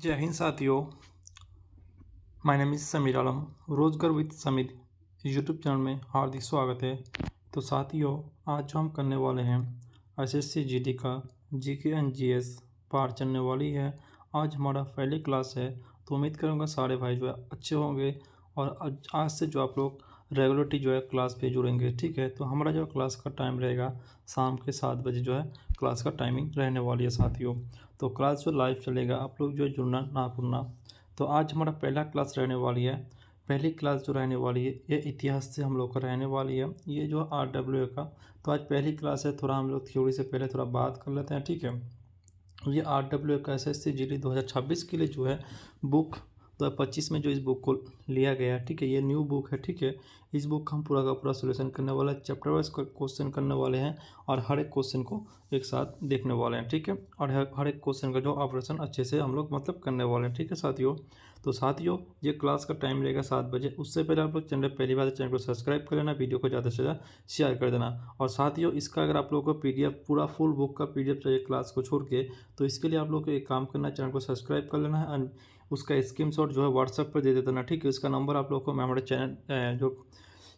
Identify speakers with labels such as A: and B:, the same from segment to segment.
A: जय हिंद साथियों। My name is Sameer आलम। रोजगार विद समीर यूट्यूब चैनल में हार्दिक स्वागत है। तो साथियों, आज जो हम करने वाले हैं एसएससी जीडी का जीके एंड जीएस पार चलने वाली है। आज हमारा पहले क्लास है, तो उम्मीद करूँगा सारे भाई जो है अच्छे होंगे और आज से जो आप लोग रेगुलरली जो है क्लास पे जुड़ेंगे। ठीक है, तो हमारा जो क्लास का टाइम रहेगा शाम के 7 बजे जो है क्लास का टाइमिंग रहने वाली है साथियों। तो क्लास जो लाइव चलेगा, आप लोग जो है जुड़ना ना भूलना। तो आज हमारा पहला क्लास रहने वाली है। पहली क्लास जो रहने वाली है ये इतिहास से हम लोग का रहने वाली है, ये जो RWA का। तो आज पहली क्लास है, थोड़ा हम लोग थ्योरी से पहले थोड़ा बात कर लेते हैं। ठीक है, ये RWA का SSC GD 2026 के लिए जो है बुक 2025 में जो इस बुक को लिया गया है। ठीक है, ये न्यू बुक है। ठीक है, इस बुक का हम पूरा का पूरा सोल्यूशन करने वाले हैं, चैप्टर वाइज क्वेश्चन करने वाले हैं और हर एक क्वेश्चन को एक साथ देखने वाले हैं। ठीक है, और हर एक क्वेश्चन का जो ऑपरेशन अच्छे से हम लोग मतलब करने वाले हैं। ठीक है साथियों, तो साथियों ये क्लास का टाइम रहेगा 7 बजे। उससे पहले आप लोग चैनल पहली बार चैनल को सब्सक्राइब कर लेना, वीडियो को ज़्यादा से ज़्यादा शेयर कर देना। और साथियों, इसका अगर आप लोगों को PDF पूरा फुल बुक का PDF चाहिए क्लास को छोड़ के, तो इसके लिए आप लोग को एक काम करना है, चैनल को सब्सक्राइब कर लेना है एंड उसका स्क्रीनशॉट जो है व्हाट्सएप पर दे देना। ठीक है, इसका नंबर आप लोग को मैं हमारे चैनल जो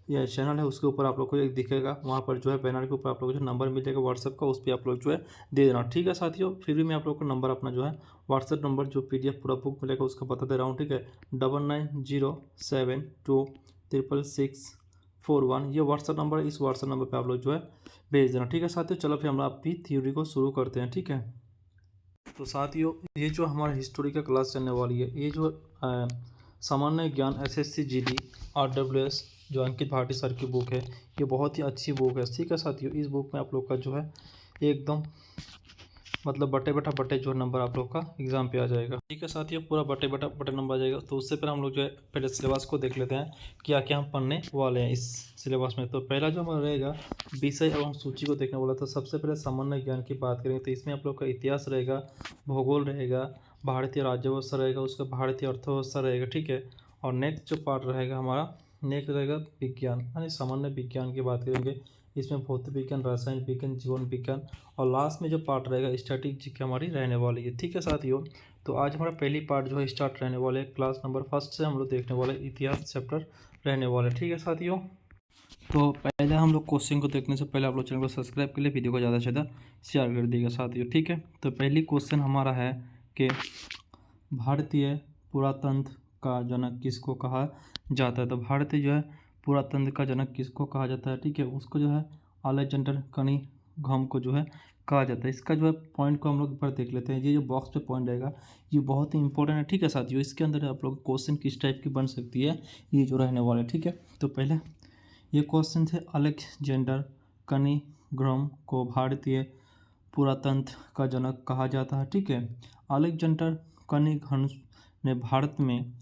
A: ये चैनल है उसके ऊपर आप लोग को एक दिखेगा, वहाँ पर जो है बैनर के ऊपर आप लोग को जो नंबर मिलेगा व्हाट्सएप का, उस पर आप लोग जो है दे देना। ठीक है साथियों, फिर भी मैं आप लोग को नंबर अपना जो है व्हाट्सएप नंबर जो PDF पूरा बुक मिलेगा उसका बता दे रहा हूँ। ठीक है, 9907266641 ये व्हाट्सएप नंबर है। इस व्हाट्सएप नंबर पर आप लोग जो है भेज देना। ठीक है साथियों, चलो फिर हम अपनी थ्योरी को शुरू करते हैं। ठीक है, तो साथियों ये जो हमारा हिस्टोरी का क्लास चलने वाली है, ये जो सामान्य ज्ञान SSC GD RWS जो अंकित भाटी सर की बुक है, ये बहुत ही अच्छी बुक है। ठीक है साथियों, इस बुक में आप लोग का जो है एकदम मतलब बटे जो नंबर आप लोग का एग्जाम पे आ जाएगा। ठीक है साथियों, पूरा बटे नंबर आ जाएगा। तो उससे पहले हम लोग जो है पहले सिलेबस को देख लेते हैं क्या क्या हम पढ़ने वाले हैं इस सिलेबस में। तो पहला जो हमारा रहेगा विषय एवं सूची को देखने वाला। तो सबसे पहले सामान्य ज्ञान की बात करेंगे, तो इसमें आप लोग का इतिहास रहेगा, भूगोल रहेगा, भारतीय राज्य व्यवस्था रहेगा, उसका भारतीय अर्थव्यवस्था रहेगा। ठीक है, और नेक्स्ट जो पार्ट रहेगा हमारा नेक्स्ट रहेगा विज्ञान यानी सामान्य विज्ञान की बात करेंगे। इसमें भौतिक विज्ञान, रासायनिक विज्ञान, जीवन विज्ञान और लास्ट में जो पार्ट रहेगा स्टैटिक जीके हमारी रहने वाली है। ठीक है साथियों, तो आज हमारा पहली पार्ट जो है स्टार्ट रहने वाले हैं। क्लास नंबर 1 से हम लोग देखने वाले इतिहास चैप्टर रहने वाले। ठीक है साथियों, तो पहले हम लोग क्वेश्चन को देखने से पहले आप लोग चैनल को सब्सक्राइब कर लिए, वीडियो को ज़्यादा से ज़्यादा शेयर कर दिएगा साथियों। ठीक है, तो पहली क्वेश्चन हमारा है कि भारतीय पुरातत्व का जनक किसको कहा जाता है। तो भारतीय जो है पुरातत्व का जनक किसको कहा जाता है। ठीक है, उसको जो है अलेक्जेंडर कनिंघम को जो है कहा जाता है। इसका जो है पॉइंट को हम लोग पर देख लेते हैं। ये जो बॉक्स पे पॉइंट रहेगा ये बहुत ही इंपॉर्टेंट है। ठीक है साथियों, इसके अंदर आप लोग क्वेश्चन किस टाइप की बन सकती है ये जो रहने वाले। ठीक है, तो पहले ये क्वेश्चन थे अलेक्जेंडर कनिंघम को भारतीय पुरातत्व का जनक कहा जाता है। ठीक है, अलेक्जेंडर कनिंघम ने भारत में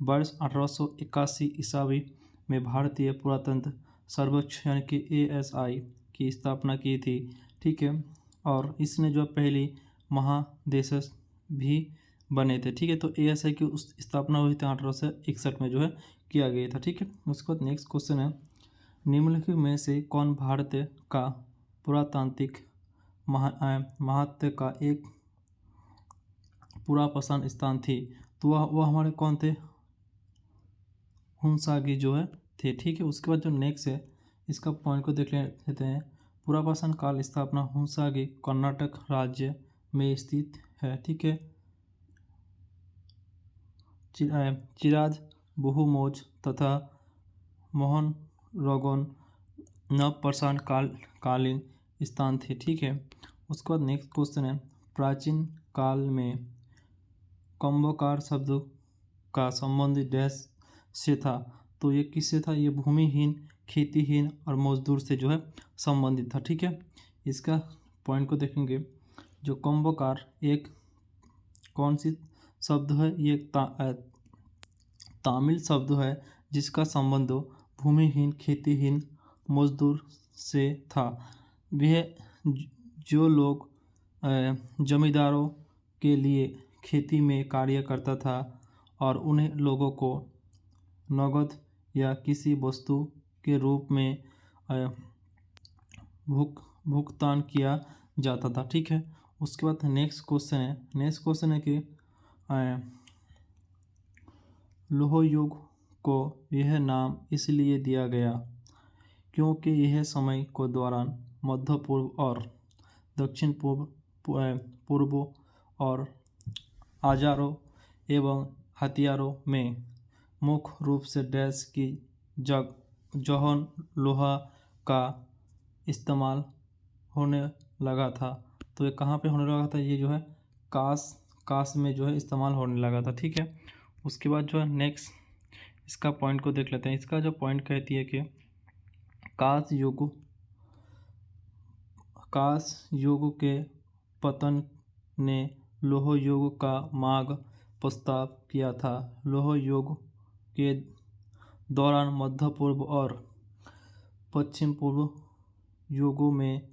A: वर्ष 1881 ईस्वी में भारतीय पुरातत्व सर्वेक्षण यानी कि ASI की स्थापना की थी। ठीक है, और इसने जो पहली महादेशज भी बने थे। ठीक है, तो ASI की उस स्थापना हुई थी 1861 में जो है किया गया था। ठीक है, उसके बाद नेक्स्ट क्वेश्चन है निम्नलिखित में से कौन भारत का पुरातांत्रिक महत्व का एक पुरापसन स्थान थी। तो वह हमारे कौन थे, हुनसागी जो है थे। ठीक है, उसके बाद जो नेक्स्ट है इसका पॉइंट को देख लेते हैं। पुरापाषाण काल स्थापना हुनसागी कर्नाटक राज्य में स्थित है। ठीक है, चिराज बहुमोज तथा मोहन रोगन नवपाषाण कालीन स्थान थे। ठीक है, उसके बाद नेक्स्ट क्वेश्चन है प्राचीन काल में कुंभकार शब्द का संबंध डैश से था। तो ये किससे था, ये भूमिहीन, खेतीहीन और मजदूर से जो है संबंधित था। ठीक है, इसका पॉइंट को देखेंगे। जो कुंभकार एक कौन सी शब्द है, ये तमिल शब्द है जिसका संबंध भूमिहीन, खेतीहीन, मजदूर से था। वह जो लोग जमींदारों के लिए खेती में कार्य करता था और उन्हें लोगों को नगद या किसी वस्तु के रूप में भुगतान किया जाता था। ठीक है, उसके बाद नेक्स्ट क्वेश्चन है कि लौह युग को यह नाम इसलिए दिया गया क्योंकि यह समय के दौरान मध्य पूर्व और दक्षिण पूर्व और औजारों एवं हथियारों में मुख्य रूप से डैश की जौहन लोहा का इस्तेमाल होने लगा था। तो ये कहाँ पे होने लगा था? ये जो है काश में जो है इस्तेमाल होने लगा था। ठीक है, उसके बाद जो है नेक्स्ट इसका पॉइंट को देख लेते हैं। इसका जो पॉइंट कहती है कि काश युग के पतन ने लौह युग का मार्ग प्रस्ताव किया था। लौह युग के दौरान मध्य पूर्व और पश्चिम पूर्व युगों में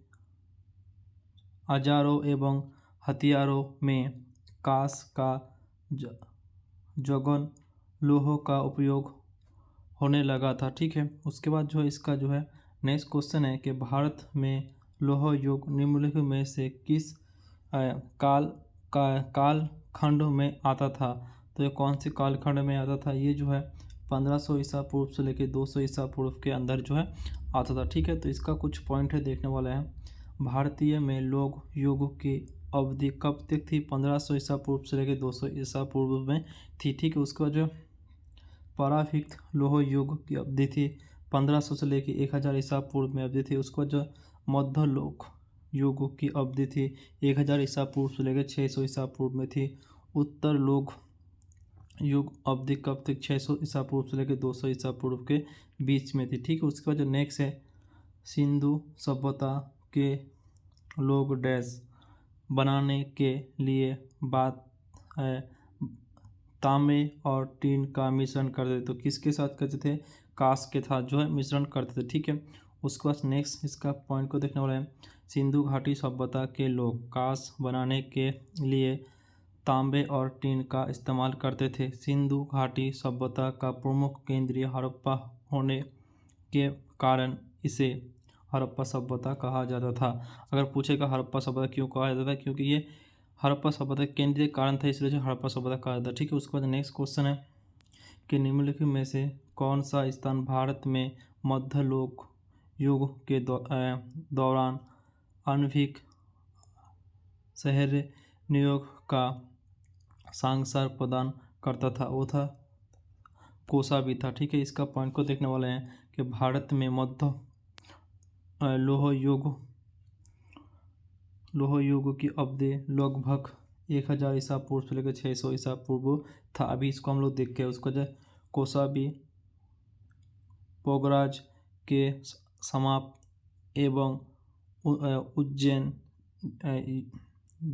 A: औजारों एवं हथियारों में कांस का जौगन लोह का उपयोग होने लगा था। ठीक है, उसके बाद जो है इसका जो है नेक्स्ट क्वेश्चन है कि भारत में लौह युग निम्नलिखित में से किस काल खंड में आता था? तो ये कौन से काल खंड में आता था? ये जो है 1500 ईसा पूर्व से लेकर 200 ईसा पूर्व के अंदर जो है आता था। ठीक है, तो इसका कुछ पॉइंट है देखने वाले हैं। भारतीय में लौह युग की अवधि कब तक थी? 1500 ईसा पूर्व से लेकर 200 ईसा पूर्व में थी। ठीक है, उसके बाद जो प्रारंभिक लौह युग की अवधि थी 1500 से लेकर 1000 ईसा पूर्व में अवधि थी। उसके बाद जो मध्य लौह युग की अवधि थी 1000 ईसा पूर्व से लेकर 600 ईसा पूर्व में थी। उत्तर लौह युग अवधि कब तक? 600 ईसा पूर्व से लेकर 200 ईसा पूर्व के बीच में थी। ठीक है, उसके बाद जो नेक्स्ट है सिंधु सभ्यता के लोग डैश बनाने के लिए तांबे और टीन का मिश्रण करते थे। तो किसके साथ करते थे? कांस के साथ जो है मिश्रण करते थे। ठीक है, उसके बाद नेक्स्ट इसका पॉइंट को देखने वाले हैं। सिंधु घाटी सभ्यता के लोग कांस बनाने के लिए तांबे और टीन का इस्तेमाल करते थे। सिंधु घाटी सभ्यता का प्रमुख केंद्र हड़प्पा होने के कारण इसे हड़प्पा सभ्यता कहा जाता था। अगर पूछेगा हड़प्पा सभ्यता क्यों कहा जाता था? क्योंकि ये हड़प्पा सभ्यता केंद्रीय कारण था, इसलिए हड़प्पा सभ्यता कहा जाता है। ठीक है, उसके बाद नेक्स्ट क्वेश्चन है कि निम्नलिखित में से कौन सा स्थान भारत में मध्य लौह युग के दौरान आणविक शहर नियोग का सांसार प्रदान करता था? वो था कौशाम्बी था। ठीक है, इसका पॉइंट को देखने वाले हैं कि भारत में मध्य लौह युग की अवधि लगभग 1000 ईसा पूर्व से लेकर 600 ईसा पूर्व था। अभी इसको हम लोग देख के उसको जो कौशाम्बी पोगराज के समाप्त एवं उज्जैन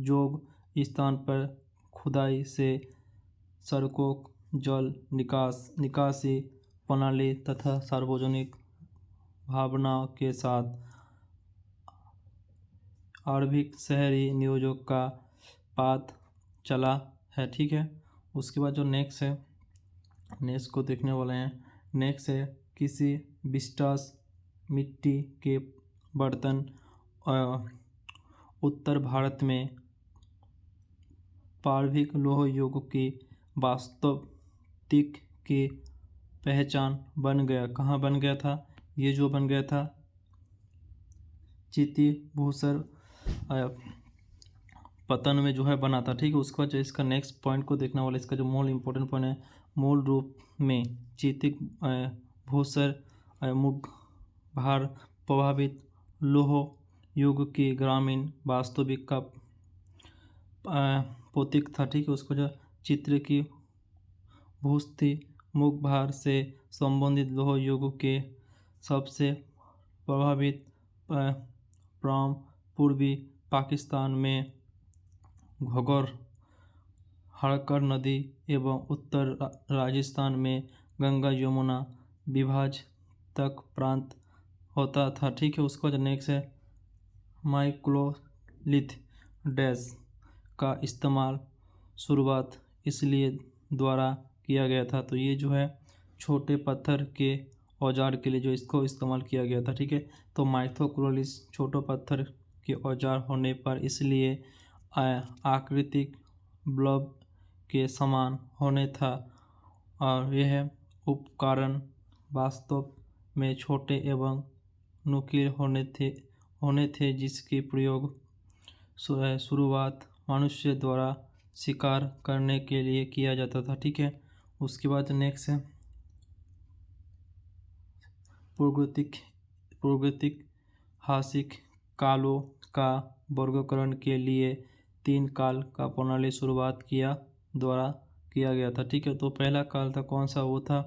A: योग स्थान पर खुदाई से सड़कों, जल निकासी प्रणाली तथा सार्वजनिक भावनाओं के साथ आणविक शहरी नियोजक का पाथ चला है। ठीक है, उसके बाद जो नेक्स्ट है नेक्स्ट को देखने वाले हैं। नेक्स्ट है किसी विशिष्ट मिट्टी के बर्तन उत्तर भारत में प्रारंभिक लौह युग की वास्तविक की पहचान बन गया। कहाँ बन गया था? ये जो बन गया था चिति भूसर पतन में जो है बना था। ठीक है, उसके बाद जो इसका नेक्स्ट पॉइंट को देखने वाला इसका जो मोल इम्पोर्टेंट पॉइंट है, मूल रूप में चितिक भूसर मुग भार प्रभावित लौह युग की ग्रामीण वास्तविक का प्रतीक था। ठीक है, उसको जो चित्र की भूस्थी मुग भार से संबंधित लौह युग के सबसे प्रभावित पूर्वी पाकिस्तान में घग्गर हड़कर नदी एवं उत्तर राजस्थान में गंगा यमुना विभाज तक प्रांत होता था। ठीक है, उसको जो नेक्स्ट है माइक्रोलिथ डैश का इस्तेमाल शुरुआत इसलिए द्वारा किया गया था। तो ये जो है छोटे पत्थर के औजार के लिए जो इसको इस्तेमाल किया गया था। ठीक है, तो माइक्रोलिथ छोटे पत्थर के औजार होने पर इसलिए आकृतिक ब्लॉब के समान होने था और यह उपकरण वास्तव में छोटे एवं नुकीले होने थे जिसकी प्रयोग शुरुआत मनुष्य द्वारा शिकार करने के लिए किया जाता था। ठीक है, उसके बाद नेक्स्ट है प्रागैतिहासिक कालों का वर्गीकरण के लिए 3 काल का प्रणाली शुरुआत द्वारा किया गया था। ठीक है, तो पहला काल था कौन सा, वो था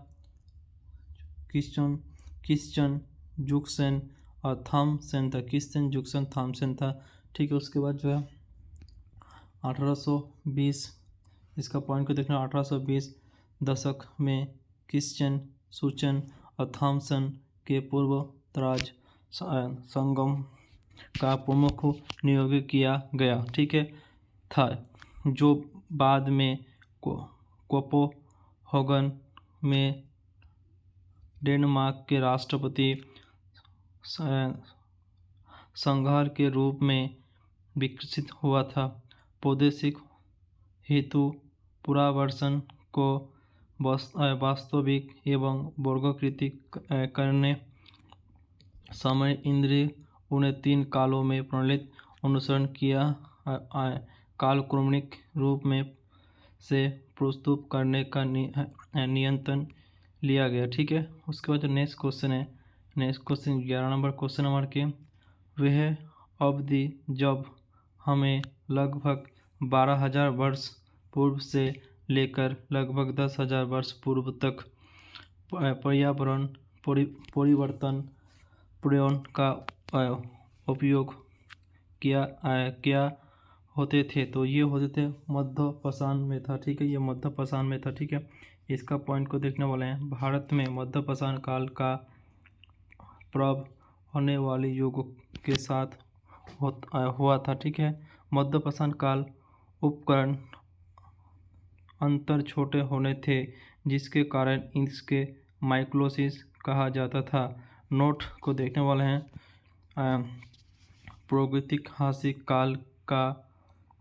A: क्रिश्चियन जुक्सन और थॉमसन था। क्रिश्चियन जुक्सन थॉमसन था। ठीक है, उसके बाद जो है 1820, इसका पॉइंट को देखना, 1820 दशक में क्रिश्चियन सुचन और थॉमसन के पूर्व तराज संगम का प्रमुख नियोग किया गया। ठीक है, था जो बाद में कोपेनहेगन में डेनमार्क के राष्ट्रपति संघार के रूप में विकसित हुआ था। प्रादेशिक हेतु पुनर्वसन को वास्तविक एवं वर्गीकृत करने समय इंद्रिय उन्हें 3 कालों में प्रणालित अनुसरण किया कालक्रमिक रूप में से प्रस्तुत करने का नियंत्रण लिया गया। ठीक है, उसके बाद जो नेक्स्ट क्वेश्चन है, next question 11 number question number के, वह अवधि जब हमें लगभग 12,000 वर्ष पूर्व से लेकर लगभग 10,000 वर्ष पूर्व तक पर्यावरण परिवर्तन प्रयोजन का उपयोग किया होते थे, तो ये होते थे मध्य पाषाण में था। ठीक है, ये मध्य पाषाण में था। ठीक है, इसका पॉइंट को देखने वाले हैं। भारत में मध्य पाषाण काल का प्रारंभ होने वाले युग के साथ हुआ था। ठीक है, मध्य पाषाण काल उपकरण अंतर छोटे होने थे जिसके कारण इसके माइक्रोसिस कहा जाता था। नोट को देखने वाले हैं। प्रागैतिहासिक काल का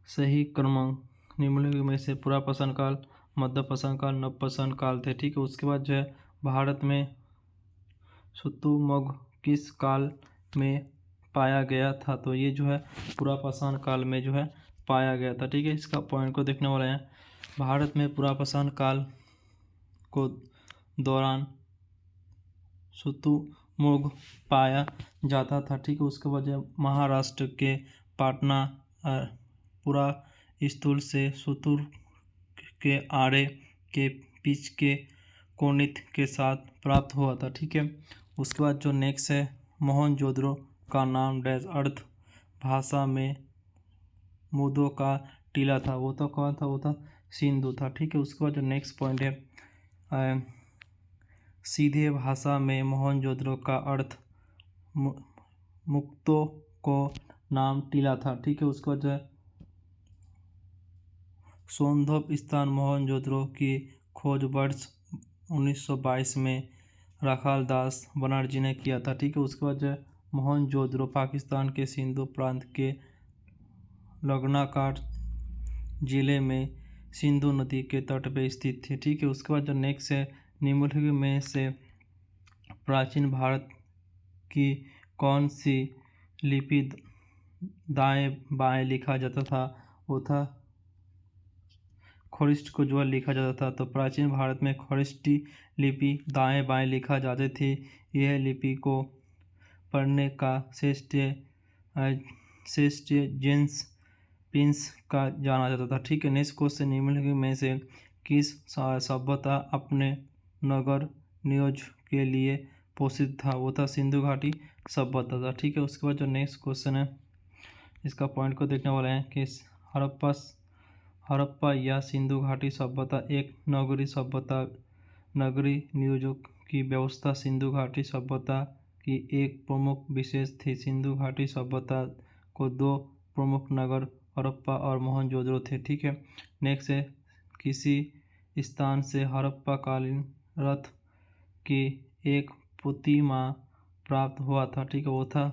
A: सही क्रमांक निम्नलिखित में से पुरापाषाण काल, मध्य पाषाण काल, नवपाषाण काल थे। ठीक है, उसके बाद जो है भारत में शुतुरमुर्ग किस काल में पाया गया था, तो ये जो है पुरापाषाण काल में जो है पाया गया था। ठीक है, इसका पॉइंट को देखने वाले हैं। भारत में पुरापाषाण काल को दौरान शुतुरमुर्ग पाया जाता था। ठीक है, उसके बाद महाराष्ट्र के पाटना पुरा स्थल से शुतुर के आरे के बीच के कोनित के साथ प्राप्त हुआ था। ठीक है, उसके बाद जो नेक्स्ट है, मोहनजोदड़ो का नाम डैश अर्थ भाषा में मुद्दों का टीला था, वो तो कौन था, वो था सिंधु था। ठीक है, उसके बाद जो नेक्स्ट पॉइंट है, सीधे भाषा में मोहनजोदड़ो का अर्थ मुक्तो को नाम टीला था। ठीक है, उसके बाद जो है सोनभद्र स्थान मोहनजोदड़ो की खोज वर्ष 1922 में राखाल दास बनर्जी ने किया था। ठीक है, उसके बाद जो है मोहनजोदड़ो पाकिस्तान के सिंधु प्रांत के लगनाकार जिले में सिंधु नदी के तट पर स्थित थे। ठीक है, उसके बाद जो नेक्स्ट है, निम्नलिखित में से प्राचीन भारत की कौन सी लिपि दाएं बाएं लिखा जाता था, वो था खरोष्ट को जो लिखा जाता था। तो प्राचीन भारत में खरोष्टी लिपि दाएं बाएं लिखा जाती थी। यह लिपि को पढ़ने का श्रेष्ठ जेम्स प्रिंस का जाना जाता था। ठीक है, नेक्स्ट क्वेश्चन, निम्नलिखित में से किस सभ्यता अपने नगर नियोजन के लिए प्रसिद्ध था, वो था सिंधु घाटी सभ्यता था। ठीक है, उसके बाद जो नेक्स्ट क्वेश्चन है, इसका पॉइंट को देखने वाले हैं कि हड़प्पा या सिंधु घाटी सभ्यता एक नगरीय सभ्यता, नगरीय नियोजन की व्यवस्था सिंधु घाटी सभ्यता की एक प्रमुख विशेष थी। सिंधु घाटी सभ्यता को 2 प्रमुख नगर हड़प्पा और मोहनजोदड़ो थे। ठीक है, नेक्स्ट है, किसी स्थान से हड़प्पा कालीन रथ की एक प्रतिमा प्राप्त हुआ था। ठीक है, वो था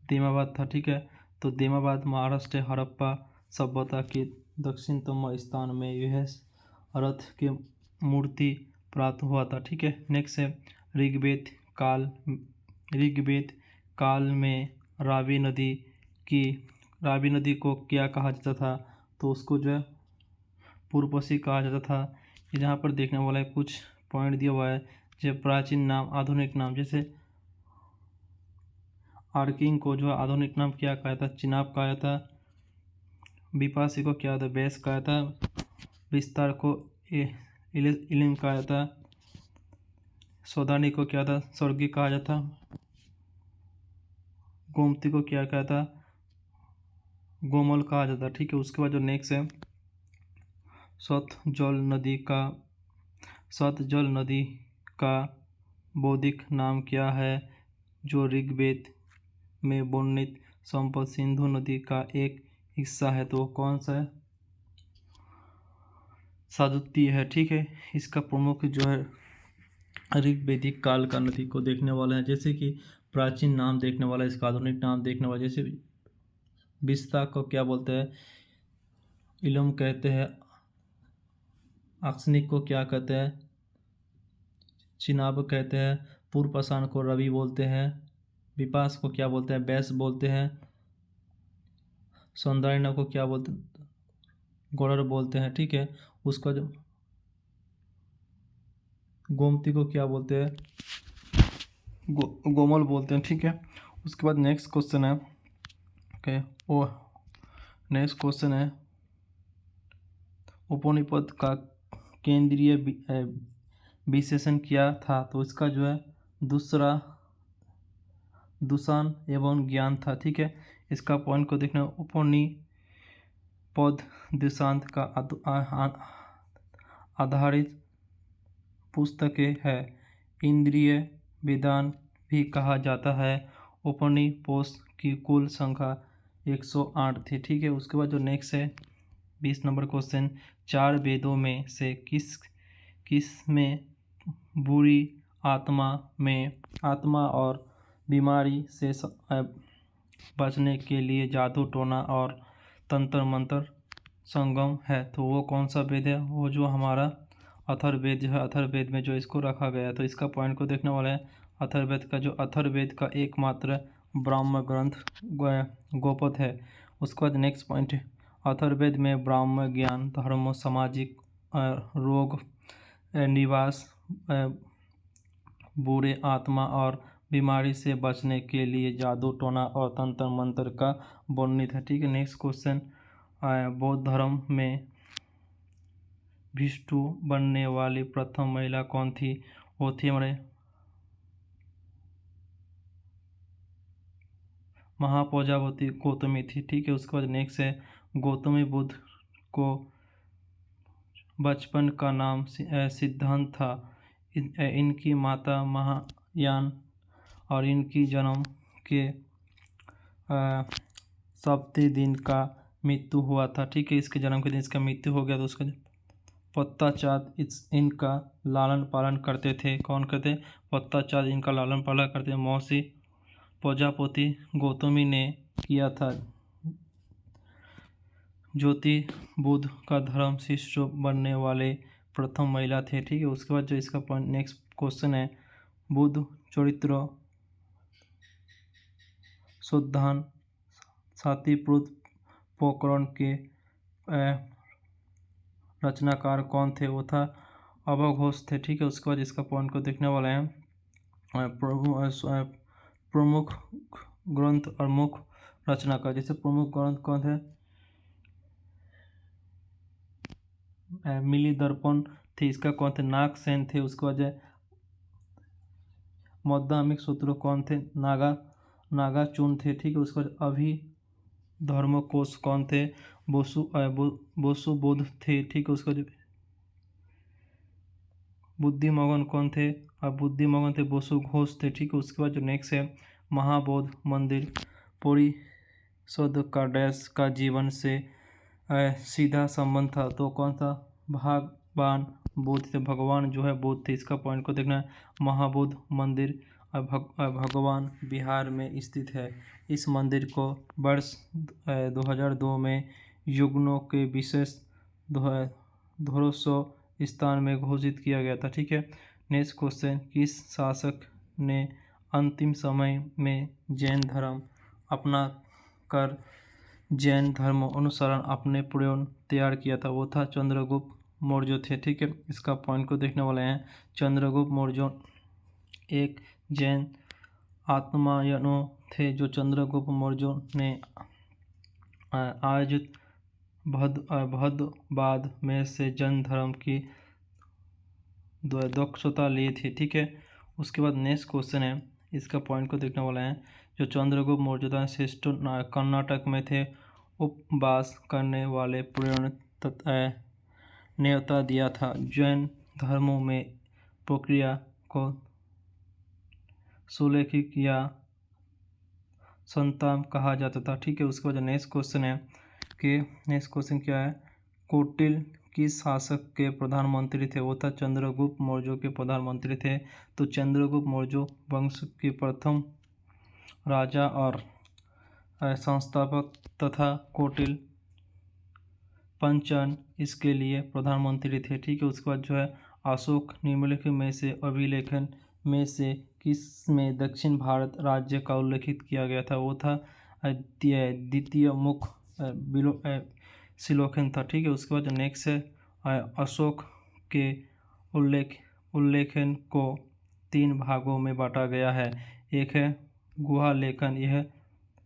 A: देमाबाद था। ठीक है, तो देमाबाद महाराष्ट्र हड़प्पा सभ्यता के दक्षिणतम स्थान में यह रथ के मूर्ति प्राप्त हुआ था। ठीक है, नेक्स्ट है ऋग्वेद काल में रावी नदी को क्या कहा जाता था? तो उसको जो है पूर्वपसी कहा जाता था। यहाँ पर देखने वाला है कुछ पॉइंट दिया हुआ है, जो प्राचीन नाम आधुनिक नाम, जैसे आर्किंग को जो आधुनिक नाम क्या कहा था? चिनाब कहा था। विपासी को क्या था? बेस कहा था। विस्तार को इलिम कहा था। सौदानी को क्या था? स्वर्गी कहा जाता। गोमती को क्या कहा था? गोमल कहा जाता। ठीक है, उसके बाद जो नेक्स्ट है सतजल नदी का बौद्धिक नाम क्या है? जो ऋग्वेद में वर्णित संपद सिंधु नदी का एक हिस्सा है। तो कौन सा है? सादुती है। ठीक है, इसका प्रमुख जो है ऋग्वेदिक काल का नदी को देखने वाला है, जैसे कि प्राचीन नाम देखने वाला है, इसका आधुनिक नाम देखने वाला, जैसे विस्ता को क्या बोलते हैं? इलम कहते हैं। आक्सनिक को क्या कहते हैं? चिनाब कहते हैं। पूर्वपाषाण को रवि बोलते हैं। विपास को क्या बोलते हैं? बैस बोलते हैं। सौंदर्यना को क्या बोलते हैं? गौरर बोलते हैं। ठीक है, उसका जो गोमती को क्या बोलते हैं? गोमल बोलते हैं। ठीक है, उसके बाद नेक्स्ट क्वेश्चन है नेक्स्ट क्वेश्चन है उपनिषद का केंद्रीय विशेषण क्या था? तो इसका जो है दूषण एवं ज्ञान था। ठीक है, इसका पॉइंट को देखना, उपनिषद दृष्टांत का आधारित पुस्तकें है। इंद्रिय विधान भी कहा जाता है। उपनिषद की कुल संख्या 108 थी। ठीक है, उसके बाद जो नेक्स्ट है 20 नंबर क्वेश्चन, 4 वेदों में से किस में बुरी आत्मा और बीमारी से बचने के लिए जादू टोना और तंत्र मंत्र संगम है? तो वो कौन सा वेद है? वो जो हमारा अथर्ववेद जो है, अथर्ववेद में जो इसको रखा गया है। तो इसका पॉइंट को देखने वाला है अथर्ववेद का एकमात्र ब्राह्म ग्रंथ गोपद है। उसके बाद नेक्स्ट पॉइंट है अथर्ववेद में ब्राह्म ज्ञान, धर्म, सामाजिक रोग निवास, बुरे आत्मा और बीमारी से बचने के लिए जादू टोना और तंत्र मंत्र का वर्णित है। ठीक है, नेक्स्ट क्वेश्चन, बौद्ध धर्म में भिक्षु बनने वाली प्रथम महिला कौन थी? वो थी हमारे महाप्रजापति गौतमी थी। ठीक है, उसके बाद नेक्स्ट है गौतमी बुद्ध को बचपन का नाम सिद्धांत था। इनकी माता महायान और इनकी जन्म के 7वें दिन का मृत्यु हुआ था। ठीक है, इसके जन्म के दिन इसका मृत्यु हो गया। तो उसका पत्ताचाद इनका लालन पालन करते थे। कौन करते? पत्ताचाद इनका लालन पालन करते। मौसी प्रजापति गौतमी ने किया था। ज्योति बुद्ध का धर्म शिष्य बनने वाले प्रथम महिला थे। ठीक है, उसके बाद जो इसका पॉइंट नेक्स्ट क्वेश्चन है बुद्ध चरित्र शुद्धान सातिपुत्र पोकरण के रचनाकार कौन थे? वो था अभयघोष थे। ठीक है, उसके बाद इसका पॉइंट को देखने वाला है प्रमुख ग्रंथ और मुख्य रचनाकार। जैसे प्रमुख ग्रंथ कौन थे? मिली दर्पण थे। इसका कौन थे? नागसेन थे। उसके बाद मौद्गलिक सूत्र कौन थे? नागार्जुन थे। ठीक है, उसके बाद अभिधर्मकोश कौन थे? बोसुबोध थे। ठीक है, उसके बाद बुद्धिमगन कौन थे? बुद्धिमगन थे बोसुघोष थे। ठीक है, उसके बाद जो नेक्स्ट है महाबोध मंदिर परिषद का डैश का जीवन से सीधा संबंध था। तो कौन सा? भगवान बुद्ध थे। भगवान जो है बुद्ध थे। इसका पॉइंट को देखना है महाबोध मंदिर भगवान बिहार में स्थित है। इस मंदिर को वर्ष 2002 में युग्नो के विशेष धरोहर स्थान में घोषित किया गया था। ठीक है। नेक्स्ट क्वेश्चन, किस शासक ने अंतिम समय में जैन धर्म अपना कर जैन धर्म अनुसरण अपने पुराण तैयार किया था? वो था चंद्रगुप्त मौर्य थे। ठीक है। इसका पॉइंट को देखने वाले हैं। चंद्रगुप्त मौर्य एक जैन आत्मायनो थे जो चंद्रगुप्त मौर्य ने आयोजित भद्रवाद में से जैन धर्म की दक्षता ली थी। ठीक है। उसके बाद नेक्स्ट क्वेश्चन है, इसका पॉइंट को देखने वाला है। जो चंद्रगुप्त मौर्य श्रेष्ठ कर्नाटक में थे, उपवास करने वाले पुराण न्योता दिया था। जैन धर्मों में प्रक्रिया को सुलेखिक या संताम कहा जाता था। ठीक है। उसके बाद नेक्स्ट क्वेश्चन है कि नेक्स्ट क्वेश्चन क्या है, कौटिल्य किस शासक के प्रधानमंत्री थे? वो था चंद्रगुप्त मौर्य के प्रधानमंत्री थे। तो चंद्रगुप्त मौर्य वंश के प्रथम राजा और संस्थापक तथा कौटिल्य पंचन इसके लिए प्रधानमंत्री थे। ठीक है। उसके बाद जो है, अशोक निम्नलिखित में से अभिलेखन में से किस में दक्षिण भारत राज्य का उल्लेखित किया गया था? वो था द्वितीय मुख शिलालेखन था। ठीक है। उसके बाद नेक्स्ट है, अशोक के उल्लेखन को 3 भागों में बांटा गया है। एक है गुहा लेखन, यह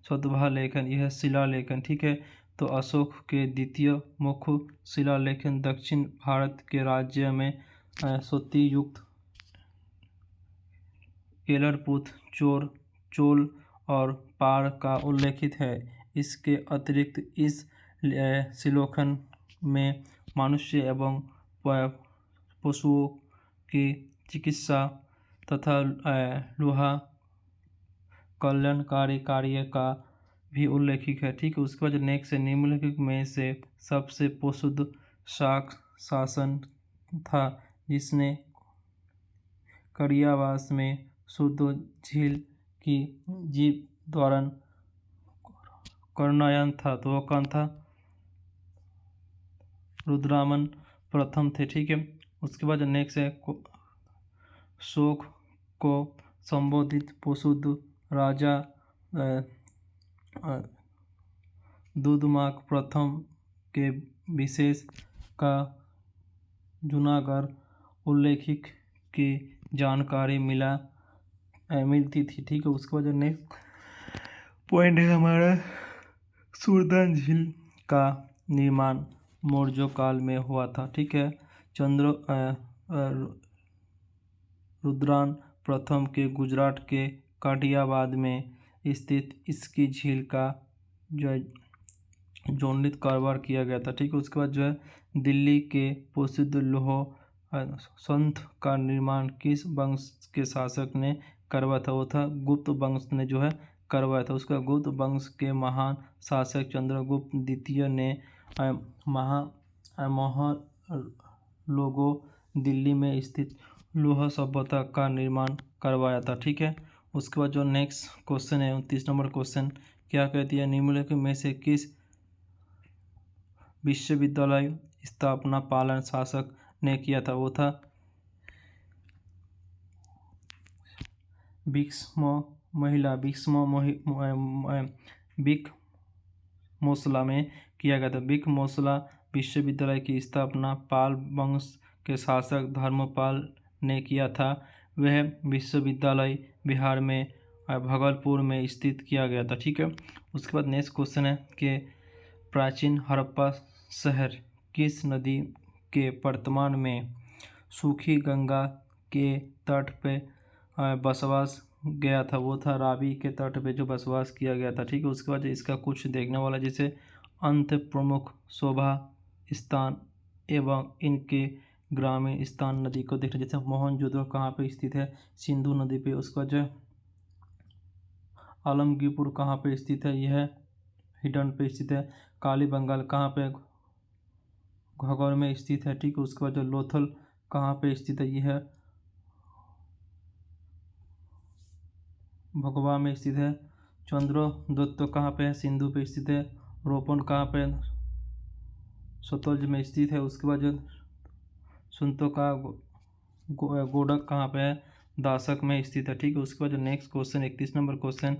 A: शतवाह लेखन, यह शिलालेखन। ठीक है। तो अशोक के द्वितीय मुख्य शिलालेखन दक्षिण भारत के राज्य में सती युक्त केलरपुत चोल और पार का उल्लेखित है। इसके अतिरिक्त इस शिलालेखन में मनुष्य एवं पशुओं की चिकित्सा तथा लोहा कल्याणकारी कार्य का भी उल्लेखित है। ठीक है। उसके बाद नेक्स्ट है, निम्नलिखित में से सबसे प्रसिद्ध शासन था जिसने करियावास में शुद्ध झील की जीव द्वारा करनायन था? तो वो कौन था? रुद्रमन प्रथम थे। ठीक है। उसके बाद नेक्स्ट है, शोक को संबोधित प्रसिद्ध राजा दुदुमाक प्रथम के विशेष का जूनागढ़ उल्लेखित की जानकारी मिलती थी। ठीक है। उसके बाद नेक्स्ट पॉइंट है हमारा, सूरदान झील का निर्माण मौर्य काल में हुआ था। ठीक है। रुद्रन प्रथम के गुजरात के काठियावाड़ में स्थित इसकी झील का जोड़नीत कारोबार किया गया था। ठीक है। उसके बाद जो है, दिल्ली के प्रसिद्ध लौह संथ का निर्माण किस वंश के शासक ने करवाया था? वो था गुप्त वंश ने जो है करवाया था। उसका गुप्त वंश के महान शासक चंद्रगुप्त द्वितीय ने मोहनजोदड़ो दिल्ली में स्थित लौह सभ्यता का निर्माण करवाया था। ठीक है। उसके बाद जो नेक्स्ट क्वेश्चन है 29 नंबर क्वेश्चन क्या कहती है, निम्नलिखित में से किस विश्वविद्यालय स्थापना पालन शासक ने किया था? वो था बिक्मोसला में किया गया था। बिक्मोसला विश्वविद्यालय की स्थापना पाल वंश के शासक धर्मपाल ने किया था। वह विश्वविद्यालय बिहार में भागलपुर में स्थित किया गया था। ठीक है। उसके बाद नेक्स्ट क्वेश्चन है कि प्राचीन हड़प्पा शहर किस नदी के वर्तमान में सूखी गंगा के तट पे बसवास गया था? वो था रावी के तट पे जो बसवास किया गया था। ठीक है। उसके बाद इसका कुछ देखने वाला, जैसे अंत प्रमुख शोभा स्थान एवं इनके ग्रामीण स्थान नदी को देखते, जैसे मोहनजोदड़ो कहाँ पे स्थित है? सिंधु नदी पे। उसका जो आलमगीरपुर कहाँ पे स्थित है? यह हिडन पे स्थित है। कालीबंगाल कहाँ पे? घाघर में स्थित है। ठीक है। उसके बाद जो लोथल कहाँ पे स्थित है? यह भगवा में स्थित है। चंद्रदत्त कहाँ पे है? सिंधु पे स्थित है। रोपण कहाँ पे? सतलज में स्थित है। उसके बाद जो सुनतो का गोडक कहाँ पे है? दासक में स्थित है। ठीक है। उसके बाद जो नेक्स्ट क्वेश्चन 31 नंबर क्वेश्चन,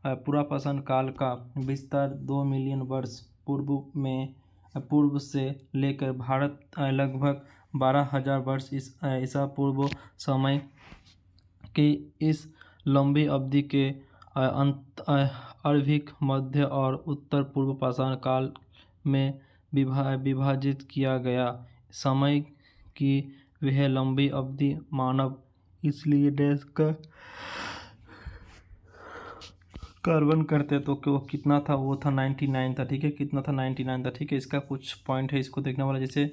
A: पुरापाषाण काल का विस्तार 2 मिलियन वर्ष पूर्व से लेकर भारत लगभग 12,000 वर्ष ईसा पूर्व समय की इस लंबी अवधि के अंत अर्भिक मध्य और उत्तर पूर्व पाषाण काल में विभाजित किया गया। समय की वह लंबी अवधि मानव इसलिए देश का कार्बन करते तो वो कितना था? वो था 99 था। ठीक है। कितना था? 99 था। ठीक है। इसका कुछ पॉइंट है, इसको देखने वाला। जैसे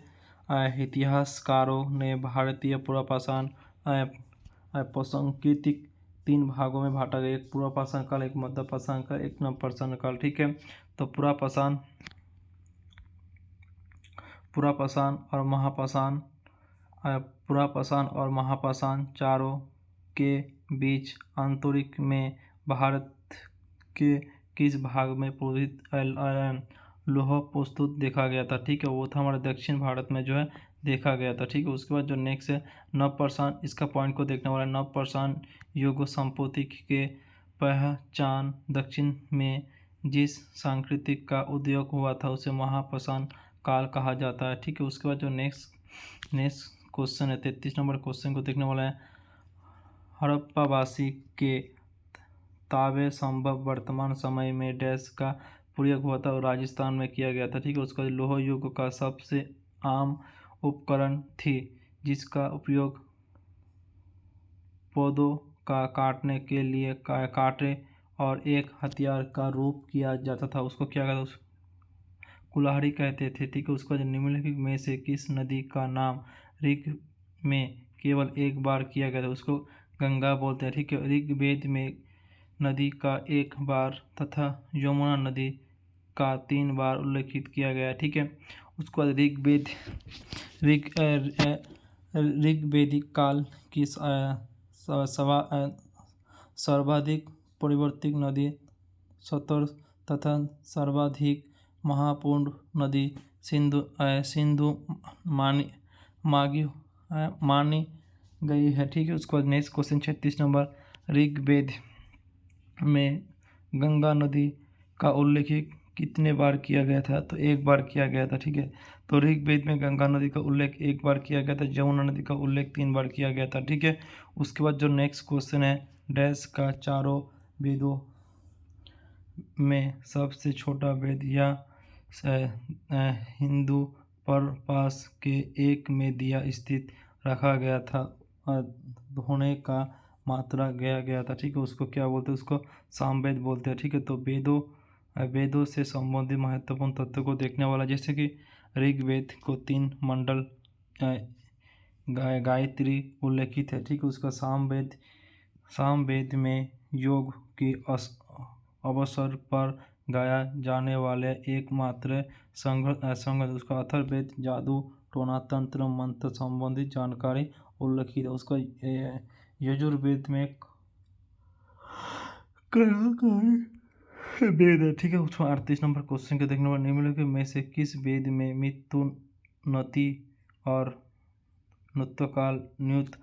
A: इतिहासकारों ने भारतीय पुरापाषाण सांस्कृतिक 3 भागों में बांटा गया। एक पुरापाषाण काल, एक मध्यपाषाण काल, एक नवपाषाण काल। ठीक है। तो पुरापाषाण और महापाषाण चारों के बीच आंतरिक में भारत के किस भाग में पूरित लोह प्रस्तुत देखा गया था? ठीक है। वो था हमारे दक्षिण भारत में जो है देखा गया था। ठीक है। उसके बाद जो नेक्स्ट है नवपाषाण, इसका पॉइंट को देखने वाला। नवपाषाण युग संपत्ति के पहचान दक्षिण में जिस सांस्कृतिक का उदय हुआ था उसे महापाषाण काल कहा जाता है। ठीक है। उसके बाद जो नेक्स्ट क्वेश्चन है 33 नंबर क्वेश्चन को देखने वाला है। हड़प्पावासी के ताबे संभव वर्तमान समय में डैश का प्रयोग हुआ था और राजस्थान में किया गया था। ठीक है। उसका लौह युग का सबसे आम उपकरण थी जिसका उपयोग पौधों का काटने के लिए कांटे और एक हथियार का रूप किया जाता था। उसको क्या कहते थे? कुल्हाड़ी कहते थे। ठीक है। उसका जो निम्नलिखित में से किस नदी का नाम ऋग में केवल एक बार किया गया था? उसको गंगा बोलते हैं। ठीक है। ऋग्वेद में नदी का एक बार तथा यमुना नदी का 3 बार उल्लेखित किया गया है। ठीक है। उसके बाद ऋग्वेदिक काल की सर्वाधिक परिवर्तित नदी सतर तथा सर्वाधिक महापूर्ण नदी सिंधु मानी गई है। ठीक है। उसके बाद नेक्स्ट क्वेश्चन 36 नंबर, ऋग्वेद में गंगा नदी का उल्लेख कितने बार किया गया था? तो एक बार किया गया था। ठीक है। तो ऋग्वेद में गंगा नदी का उल्लेख एक बार किया गया था। यमुना नदी का उल्लेख 3 बार किया गया था। ठीक है। उसके बाद जो नेक्स्ट क्वेश्चन है, डैश का चारों वेदों में सबसे छोटा वेद या हिंदू परपास के एक में दिया स्थित रखा गया था होने का मात्रा गया था। ठीक है। उसको क्या बोलते हैं? उसको सामवेद बोलते हैं। ठीक है। तो वेदों से संबंधित महत्वपूर्ण तत्व को देखने वाला, जैसे कि ऋग्वेद को 3 मंडल गायत्री उल्लेखित है। ठीक है। उसका सामवेद में योग के अवसर पर गाया जाने वाले एकमात्र संगत उसका अथर्ववेद जादू टोना तंत्र मंत्र संबंधित जानकारी उल्लेखित है। उसका यजुर्वेद में वेद है। ठीक है। उसमें 38 नंबर क्वेश्चन के देखने वाले निम्नलिखित में से किस वेद में मिथुनति और नुत्तकाल न्यूत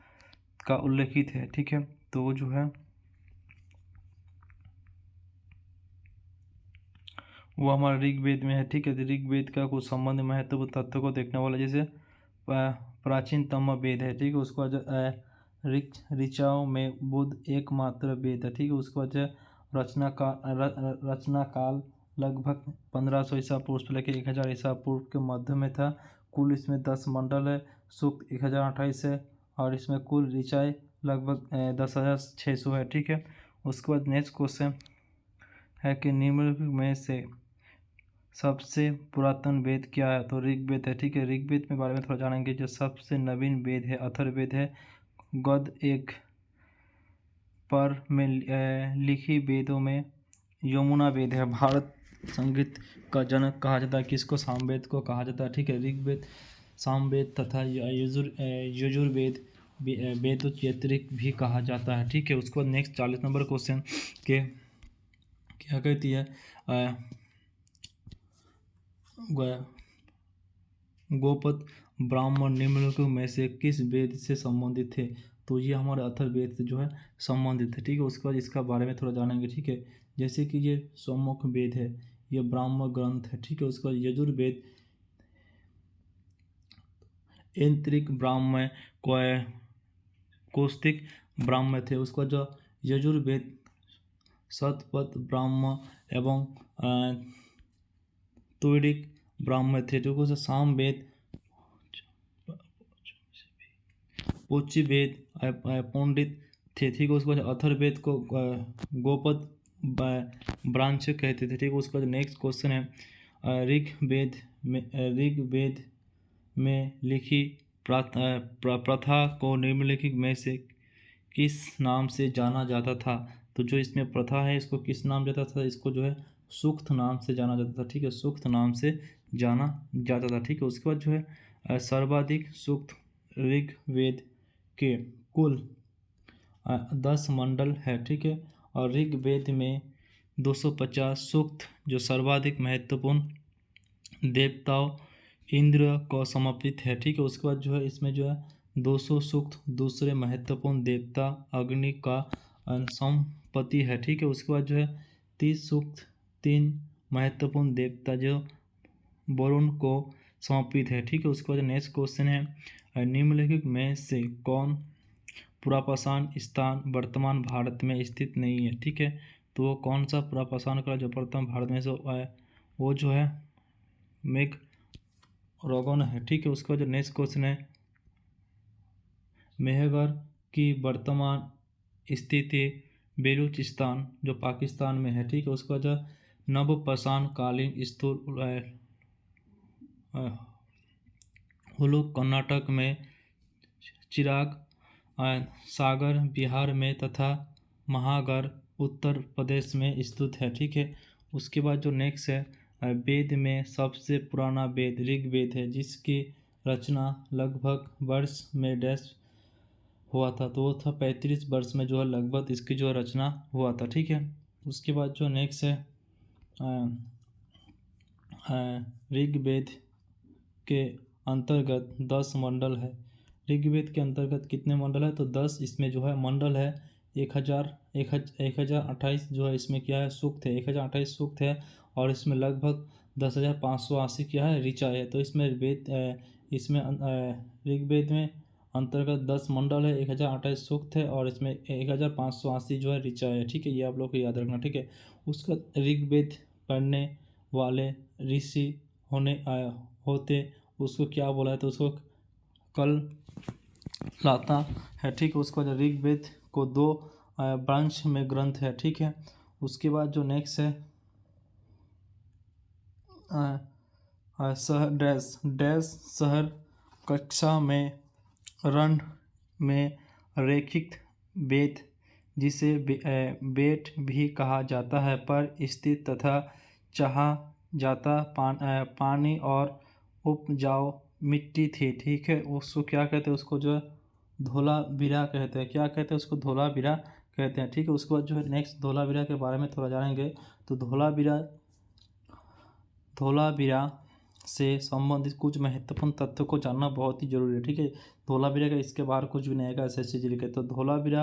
A: का उल्लेखित है? ठीक है। तो वो जो है वो हमारा ऋग्वेद में है। ठीक है। ऋग्वेद का कुछ संबंध महत्वपूर्ण तत्व को देखने वाला, जैसे प्राचीनतम वेद है। ठीक है। उसके बाद ऋचाओं में बुद्ध एकमात्र वेद है। ठीक है। उसके बाद रचना काल लगभग 1500 ईसा पूर्व से लेकर 1000 ईसा पूर्व के मध्य में था। कुल इसमें 10 मंडल है। सूक्त 1028 है और इसमें कुल ऋचाएँ लगभग 10,600 है। ठीक है। उसके बाद नेक्स्ट क्वेश्चन है कि निम्नलिखित में से सबसे पुरातन वेद क्या है? तो ऋग्वेद है। ठीक है। ऋग्वेद में बारे में थोड़ा जानेंगे। जो सबसे नवीन वेद है अथर्ववेद है। गद एक पर में लिखी वेदों में यमुना वेद है। भारत संगीत का जनक कहा जाता है किसको? सामवेद को कहा जाता है। ठीक है। ऋग्वेद, सामवेद तथा यजुर्वेद वेदोच्चरित भी कहा जाता है। ठीक है। उसके बाद नेक्स्ट 40 नंबर क्वेश्चन के क्या कहती है, ग- गोपद ब्राह्मण निम्नलिखित में से किस वेद से संबंधित थे। तो ये हमारे अथर्ववेद से जो है संबंधित है। ठीक है, उसके बाद इसका बारे में थोड़ा जानेंगे। ठीक है, जैसे कि ये सम्मुख वेद है, ये ब्राह्मण ग्रंथ है। ठीक है, उसके बाद यजुर्वेद ऐंतरिक ब्राह्मण कौस्तिक ब्राह्मण थे। उसका जो यजुर्वेद शतपथ ब्राह्मण एवं त्वरिक ब्राह्मण थे। जो कि सामवेद उच्च वेद पंडित थे। ठीक है, उसके बाद अथर्ववेद को गोपद ब्रांच कहते थे। ठीक है, उसके बाद नेक्स्ट क्वेश्चन है ऋग्वेद में लिखी प्रथा को निम्नलिखित में से किस नाम से जाना जाता था। तो जो इसमें प्रथा है इसको किस नाम जाता था, इसको जो है सूक्त नाम से जाना जाता था। ठीक है, सूक्त नाम से जाना जाता था। ठीक है, उसके बाद जो है सर्वाधिक सूक्त ऋग्वेद के कुल 10 मंडल है। ठीक है, और ऋग्वेद में 250 सूक्त जो सर्वाधिक महत्वपूर्ण देवताओं इंद्र को समर्पित है। ठीक है, उसके बाद जो है इसमें जो है 200 सूक्त दूसरे महत्वपूर्ण देवता अग्नि का संपत्ति है। ठीक है, उसके बाद जो है 30 सूक्त 3 महत्वपूर्ण देवता जो वरुण को समर्पित है। ठीक है, उसके बाद नेक्स्ट क्वेश्चन है निम्नलिखित में से कौन पुरापाषाण स्थान वर्तमान भारत में स्थित नहीं है। ठीक है, तो वो कौन सा पुरापाषाण का जो वर्तमान भारत में से वो जो है मेघ रोगन है। ठीक है, उसके बाद जो नेक्स्ट क्वेश्चन है मेहगर की वर्तमान स्थिति बेलूचिस्तान जो पाकिस्तान में है। ठीक है, उसके बाद जो नवपाषाण कालीन स्थूल हुलूक कर्नाटक में, चिराग सागर बिहार में तथा महागर उत्तर प्रदेश में स्थित है। ठीक है, उसके बाद जो नेक्स्ट है वेद में सबसे पुराना वेद ऋग्वेद है जिसकी रचना लगभग वर्ष में डैश हुआ था। तो वो था 35 वर्ष में जो है लगभग इसकी जो रचना हुआ था। ठीक है, उसके बाद जो नेक्स्ट है ऋग्वेद के अंतर्गत 10 मंडल है। ऋग्वेद के अंतर्गत कितने मंडल है, तो 10 इसमें जो है मंडल है। 1028 जो है इसमें क्या है सूक्त है, 1028 सूक्त है, और इसमें लगभग 10,580 क्या है ऋचा है। तो इसमें ऋग्वेद में अंतर्गत 10 मंडल है, 1028 सूक्त है, और इसमें 1580 जो है ऋचा है। ठीक है, ये आप लोग को याद रखना। ठीक है, उसका ऋग्वेद पढ़ने वाले ऋषि होते उसको क्या बोला है, तो उसको कल लाता है। ठीक है, उसके बाद ऋग्वेद को 2 ब्रांच में ग्रंथ है। ठीक है, उसके बाद जो नेक्स्ट है शहर कक्षा में रन में रेखित वेद जिसे बेट भी कहा जाता है पर स्थित तथा चाहा जाता पानी और उपजाऊ मिट्टी थी। ठीक है, उसको क्या कहते हैं, उसको जो है धोलावीरा कहते हैं। क्या कहते हैं उसको, धोलावीरा कहते हैं। ठीक है, उसके बाद जो है नेक्स्ट धोलावीरा के बारे में थोड़ा जानेंगे। तो धोलावीरा से संबंधित कुछ महत्वपूर्ण तथ्यों को जानना बहुत ही जरूरी है। ठीक है, धोलावीरा का इसके बाहर कुछ भी नहीं है ऐसे जिले के। तो धोलावीरा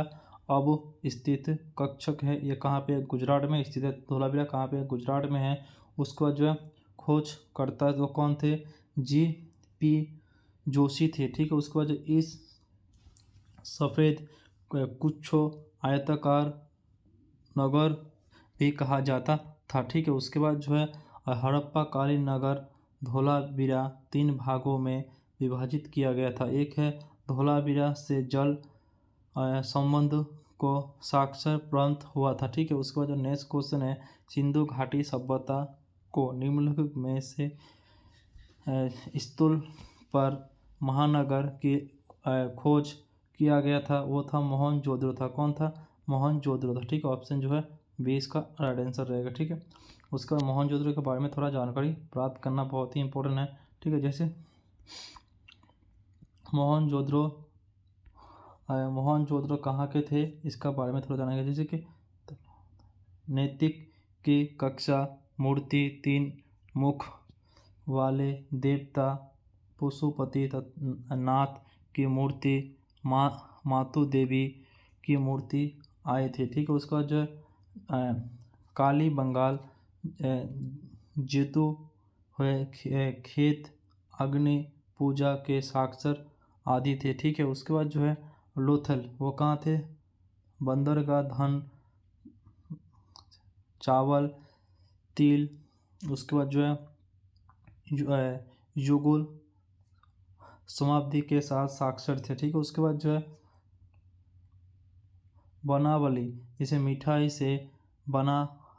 A: अब स्थित कक्षक है, ये कहाँ पे है, गुजरात में स्थित है। धोलावीरा कहाँ पे है, गुजरात में है। उसको जो है खोज करता तो कौन थे, G.P. जोशी थे। ठीक है, उसके बाद इस सफ़ेद कुछो आयताकार नगर भी कहा जाता था। ठीक है, उसके बाद जो है हड़प्पा कालीन नगर धोलावीरा 3 भागों में विभाजित किया गया था। एक है धोलावीरा से जल संबंध को साक्षर प्राप्त हुआ था। ठीक है, उसके बाद जो नेक्स्ट क्वेश्चन है सिंधु घाटी सभ्यता को निम्नलिखित में से स्थल पर महानगर की खोज किया गया था, वो था मोहनजोदड़ो था। कौन था, मोहनजोदड़ो था। ठीक है, ऑप्शन जो है 20 का राइट आंसर रहेगा। ठीक है, उसका मोहनजोदड़ो के बारे में थोड़ा जानकारी प्राप्त करना बहुत ही इंपॉर्टेंट है। ठीक है, जैसे मोहनजोदड़ो कहाँ के थे इसका बारे में थोड़ा जानेंगे। जैसे कि नैतिक की कक्षा मूर्ति 3 मुख वाले देवता पशुपति नाथ की मूर्ति मातु देवी की मूर्ति आए थे। ठीक है, उसका जो काली बंगाल जेतु हुए खेत अग्नि पूजा के साक्षर आदि थे। ठीक है, उसके बाद जो है लोथल वो कहाँ थे, बंदरगाह, धन चावल तिल, उसके बाद जो है युगल समाप्ति के साथ साक्षर थे। ठीक है, उसके बाद जो है बनावली इसे मिठाई से बना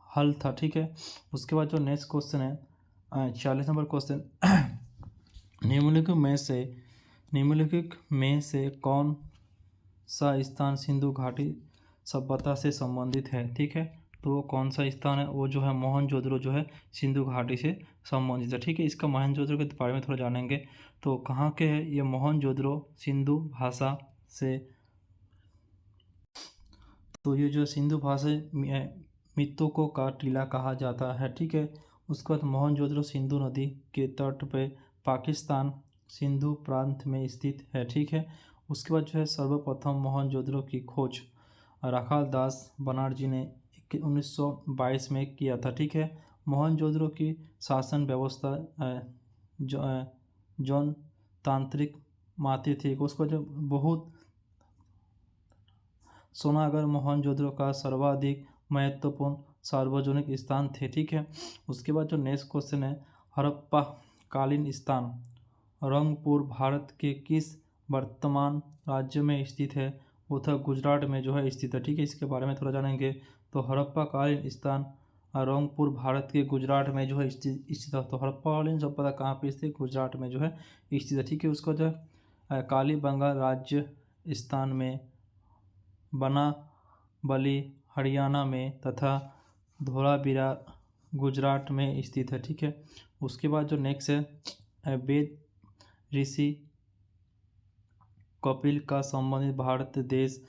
A: हल था। ठीक है, उसके बाद जो नेक्स्ट क्वेश्चन है 40 नंबर क्वेश्चन निम्नलिखित में से कौन सा स्थान सिंधु घाटी सभ्यता से संबंधित है। ठीक है, तो वो कौन सा स्थान है, वो जो है मोहनजोदड़ो जो है सिंधु घाटी से संबंधित है। ठीक है, इसका मोहनजोदड़ो के बारे में थोड़ा जानेंगे। तो कहाँ के है ये मोहनजोदड़ो, सिंधु भाषा से, तो ये जो सिंधु भाषा मित्तों का टीला कहा जाता है। ठीक है, उसके बाद मोहनजोदड़ो सिंधु नदी के तट पे पाकिस्तान सिंधु प्रांत में स्थित है। ठीक है, उसके बाद जो है सर्वप्रथम मोहनजोदड़ो की खोज राखाल दास बनर्जी ने 1922 में किया था। ठीक है, मोहनजोदड़ो की शासन व्यवस्था जौन तांत्रिक माती थी। उसको जो बहुत सोनागर मोहनजोदड़ो का सर्वाधिक महत्वपूर्ण सार्वजनिक स्थान थे। ठीक है, उसके बाद जो नेक्स्ट क्वेश्चन है हड़प्पा कालीन स्थान रंगपुर भारत के किस वर्तमान राज्य में स्थित है, वो था गुजरात में जो है स्थित है। ठीक है, इसके बारे में थोड़ा जानेंगे। तो हड़प्पा कालीन स्थान रंगपुर भारत के गुजरात में जो है स्थित है। तो हड़प्पा कालीन सभ्यता कहाँ पे स्थित, गुजरात में जो है स्थित है। ठीक है, उसको जो है काली बंगाल राज्य स्थान में, बनावली हरियाणा में तथा धोलावीरा गुजरात में स्थित है। ठीक है, उसके बाद जो नेक्स्ट है वेद ऋषि कपिल का संबंधित भारत देश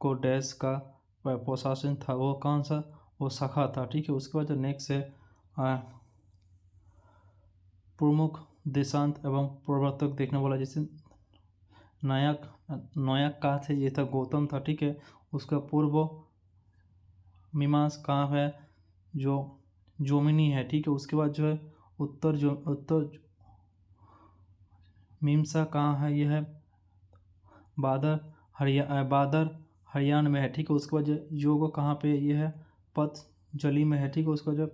A: को डैश का प्रशासन था, वो कौन सा, वो शाखा था। ठीक है, उसके बाद जो नेक्स्ट है प्रमुख देशांत एवं प्रवर्तक देखने वाला, जैसे नायक कहाँ थे, ये था गौतम था। ठीक है, उसका पूर्व मीमांस कहाँ है, जो जोमिनी है। ठीक है, उसके बाद जो है उत्तर मीमांसा कहाँ है, यह है बादर हरियाणा में है। ठीक है, उसके बाद जो योग कहाँ पे, यह है पतंजलि में है। ठीक है, उसका जो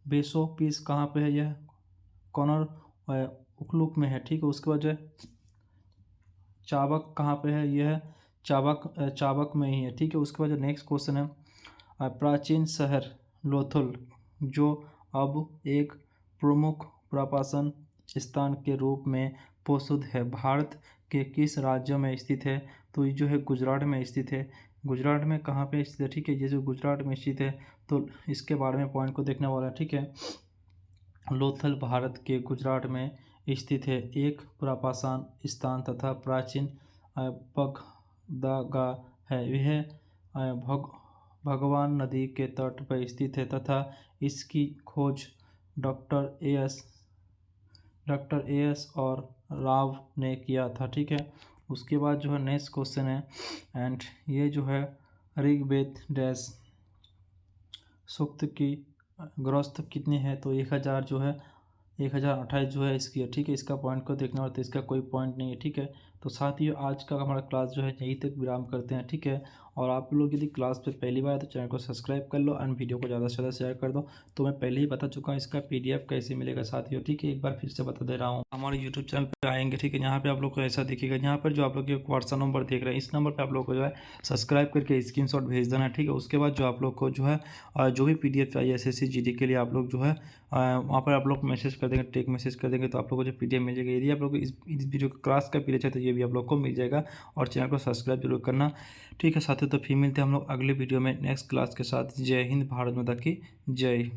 A: बेसो पीस कहाँ पे है, यह कनौर उखलुक में है। ठीक है, उसके बाद जो चाबक कहाँ पे है, यह चाबक में ही है। ठीक है, उसके बाद जो नेक्स्ट क्वेश्चन है प्राचीन शहर लोथल जो अब एक प्रमुख प्रवासन स्थान के रूप में प्रसिद्ध है, भारत के किस राज्य में स्थित है, तो ये जो है गुजरात में स्थित है। गुजरात में कहाँ पे स्थित है, ठीक है, ये जो गुजरात में स्थित है, तो इसके बारे में पॉइंट को देखने वाला है। ठीक है, लोथल भारत के गुजरात में स्थित है, एक प्रवासन स्थान तथा प्राचीन बगदागा है। यह भगवान नदी के तट पर स्थित है तथा इसकी खोज डॉक्टर ए एस और राव ने किया था। ठीक है, उसके बाद जो है नेक्स्ट क्वेश्चन है एंड ये जो है ऋग्वेद डैश सूक्त की ग्रस्त कितनी है, तो 1000 जो है 1028 जो है इसकी है। ठीक है, इसका पॉइंट को देखना होता है, इसका कोई पॉइंट नहीं है। ठीक है, तो साथ ही आज का हमारा क्लास जो है यहीं तक विराम करते हैं। ठीक है, और आप लोग यदि क्लास पे पहली बार है तो चैनल को सब्सक्राइब कर लो एंड वीडियो को ज़्यादा से ज़्यादा शेयर कर दो। तो मैं पहले ही बता चुका हूँ इसका PDF कैसे मिलेगा साथियों। ठीक है, एक बार फिर से बता दे रहा हूँ, हमारे यूट्यूब चैनल पर आएंगे। ठीक है, यहाँ पे आप लोग को ऐसा दिखेगा, यहाँ पर जो आप लोग व्हाट्सअप नंबर देख रहे हैं, इस नंबर पर आप लोग को जो है सब्सक्राइब करके स्क्रीनशॉट भेज देना है। ठीक है, उसके बाद जो आप लोग को जो है जो भी PDF चाहिए SSC GD के लिए, आप लोग जो है वहाँ पर आप लोग मैसेज कर देंगे, टेक मैसेज कर देंगे, तो आप लोग को जो PDF मिल जाएगा। यदि आप लोग को इस वीडियो का क्लास का PDF है तो ये भी आप लोग को मिल जाएगा, और चैनल को सब्सक्राइब जरूर करना। ठीक है साथियों, तो फिर मिलते हैं हम लोग अगले वीडियो में नेक्स्ट क्लास के साथ। जय हिंद, भारत माता की जय।